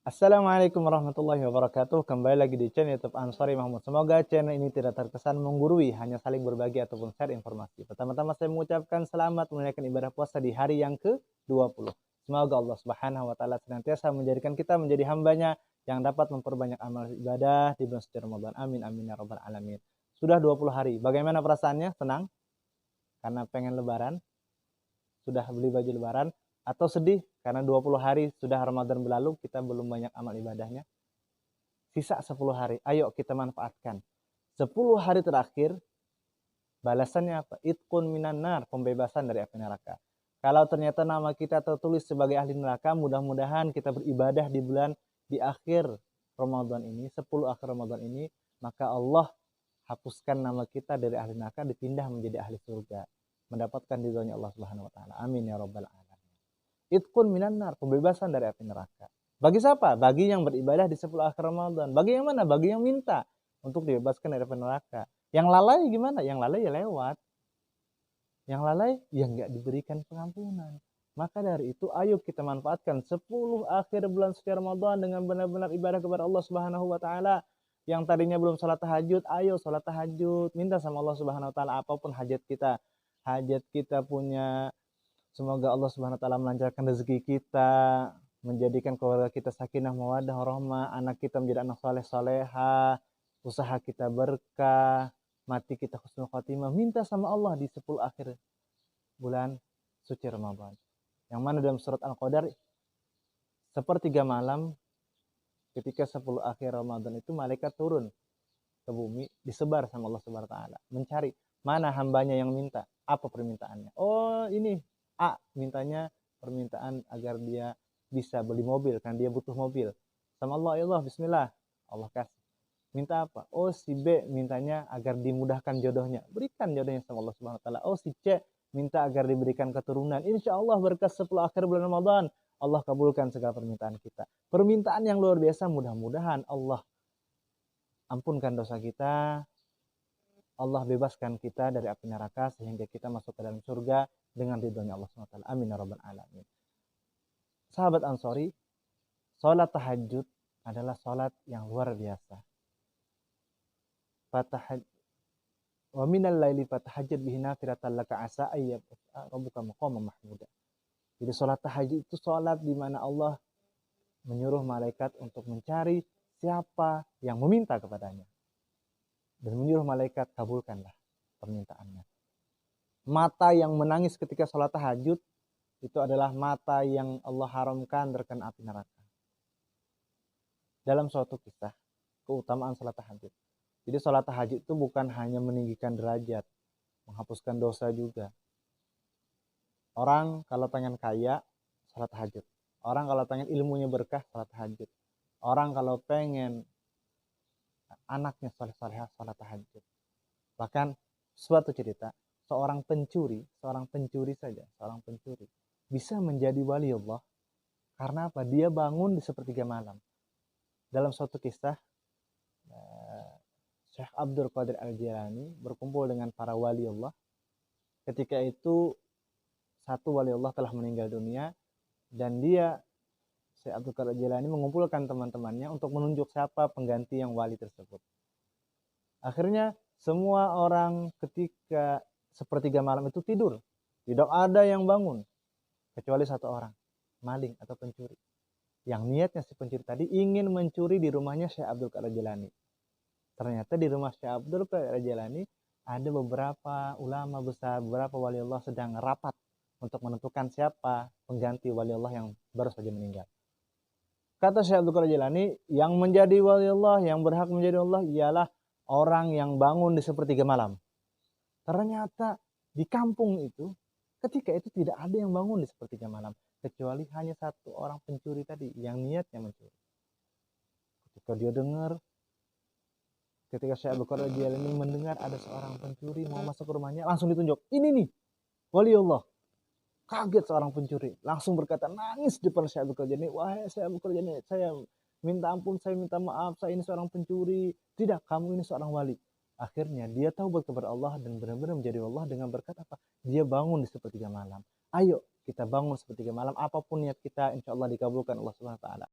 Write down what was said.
Assalamualaikum warahmatullahi wabarakatuh. Kembali lagi di channel YouTube Ansori Mahmud. Semoga channel ini tidak terkesan menggurui, hanya saling berbagi ataupun share informasi. Pertama-tama saya mengucapkan selamat menunaikan ibadah puasa di hari yang ke-20. Semoga Allah Subhanahu wa taala senantiasa menjadikan kita menjadi hambanya yang dapat memperbanyak amal ibadah di bulan suci Ramadan. Amin amin ya rabbal alamin. Sudah 20 hari. Bagaimana perasaannya? Senang? Karena pengen lebaran? Sudah beli baju lebaran? Atau sedih karena 20 hari sudah Ramadan berlalu kita belum banyak amal ibadahnya? Sisa 10 hari, ayo kita manfaatkan. 10 hari terakhir, balasannya apa? Itqun minan nar, pembebasan dari api neraka. Kalau ternyata nama kita tertulis sebagai ahli neraka, mudah-mudahan kita beribadah di akhir Ramadan ini, 10 akhir Ramadan ini, maka Allah hapuskan nama kita dari ahli neraka, dipindah menjadi ahli surga, mendapatkan ridhonya Allah Subhanahu wa taala. Amin ya rabbal alamin. Itqun minan nar, pembebasan dari api neraka. Bagi siapa? Bagi yang beribadah di 10 akhir Ramadan. Bagi yang mana? Bagi yang minta untuk dibebaskan dari api neraka. Yang lalai gimana? Yang lalai ya lewat. Yang lalai ya nggak diberikan pengampunan. Maka dari itu ayo kita manfaatkan 10 akhir bulan suci Ramadan dengan benar-benar ibadah kepada Allah Subhanahu wa taala. Yang tadinya belum sholat tahajud, ayo sholat tahajud, minta sama Allah Subhanahu wa taala apapun hajat kita. Hajat kita punya, semoga Allah Subhanahu wa taala melancarkan rezeki kita, menjadikan keluarga kita sakinah mawaddah warahmah, anak kita menjadi anak saleh salehah, usaha kita berkah, mati kita husnul khotimah. Minta sama Allah di 10 akhir bulan suci Ramadan. Yang mana dalam surat Al-Qadar, sepertiga malam ketika 10 akhir Ramadan itu malaikat turun ke bumi, disebar sama Allah Subhanahu wa taala, mencari mana hambanya yang minta, apa permintaannya. Oh, ini A mintanya permintaan agar dia bisa beli mobil, kan dia butuh mobil. Sama Allah, ya Allah, bismillah, Allah kasih. Minta apa? Oh, si B mintanya agar dimudahkan jodohnya, berikan jodohnya sama Allah Subhanahu wa taala. Oh, si C minta agar diberikan keturunan. Insya Allah berkat 10 akhir bulan Ramadan, Allah kabulkan segala permintaan kita. Permintaan yang luar biasa, mudah-mudahan Allah ampunkan dosa kita, Allah bebaskan kita dari api neraka sehingga kita masuk ke dalam surga dengan ridhonya Allah SWT. Amin ya rabbal alamin. Sahabat Ansori, sholat tahajud adalah sholat yang luar biasa. Wa minal laili fatahajjad bihi nafilatan laka asa ayyab rabbuka maqama mahmuda. Jadi sholat tahajud itu sholat di mana Allah menyuruh malaikat untuk mencari siapa yang meminta kepadanya. Dan menyuruh malaikat, kabulkanlah permintaannya. Mata yang menangis ketika sholat tahajud itu adalah mata yang Allah haramkan terkena api neraka. Dalam suatu kisah, keutamaan sholat tahajud. Jadi sholat tahajud itu bukan hanya meninggikan derajat, menghapuskan dosa juga. Orang kalau pengen kaya, sholat tahajud. Orang kalau pengen ilmunya berkah, sholat tahajud. Orang kalau pengen anaknya soleh-solehah, sholat tahajud. Bahkan suatu cerita, seorang pencuri saja, seorang pencuri bisa menjadi wali Allah karena apa? Dia bangun di sepertiga malam. Dalam suatu kisah, Syekh Abdul Qadir Al-Jilani berkumpul dengan para wali Allah. Ketika itu satu wali Allah telah meninggal dunia dan Syekh Abdul Qadir Al-Jilani mengumpulkan teman-temannya untuk menunjuk siapa pengganti yang wali tersebut. Akhirnya semua orang ketika sepertiga malam itu tidur. Tidak ada yang bangun. Kecuali satu orang. Maling atau pencuri. Yang niatnya si pencuri tadi ingin mencuri di rumahnya Syekh Abdul Qadir Jilani. Ternyata di rumah Syekh Abdul Qadir Jilani ada beberapa ulama besar, beberapa wali Allah sedang rapat untuk menentukan siapa pengganti wali Allah yang baru saja meninggal. Kata Syekh Abdul Qadir Jilani, yang menjadi wali Allah, yang berhak menjadi Allah ialah orang yang bangun di sepertiga malam. Ternyata di kampung itu, ketika itu tidak ada yang bangun di sepertiga malam. Kecuali hanya satu orang pencuri tadi, yang niatnya mencuri. Ketika dia dengar, ketika Syekh Abdul Qadir Jilani mendengar ada seorang pencuri mau masuk ke rumahnya, langsung ditunjuk. Ini nih, wali Allah. Kaget seorang pencuri. Langsung berkata, nangis di depan Syekh Abdul Qadir Jilani. Wahai Syekh Abdul Qadir Jilani, saya minta ampun, saya minta maaf, saya ini seorang pencuri. Tidak, kamu ini seorang wali. Akhirnya dia taubat kepada Allah dan benar-benar menjadi Allah dengan berkat apa? Dia bangun di sepertiga malam. Ayo kita bangun sepertiga malam, apapun niat kita, insya Allah dikabulkan Allah Subhanahu wa taala.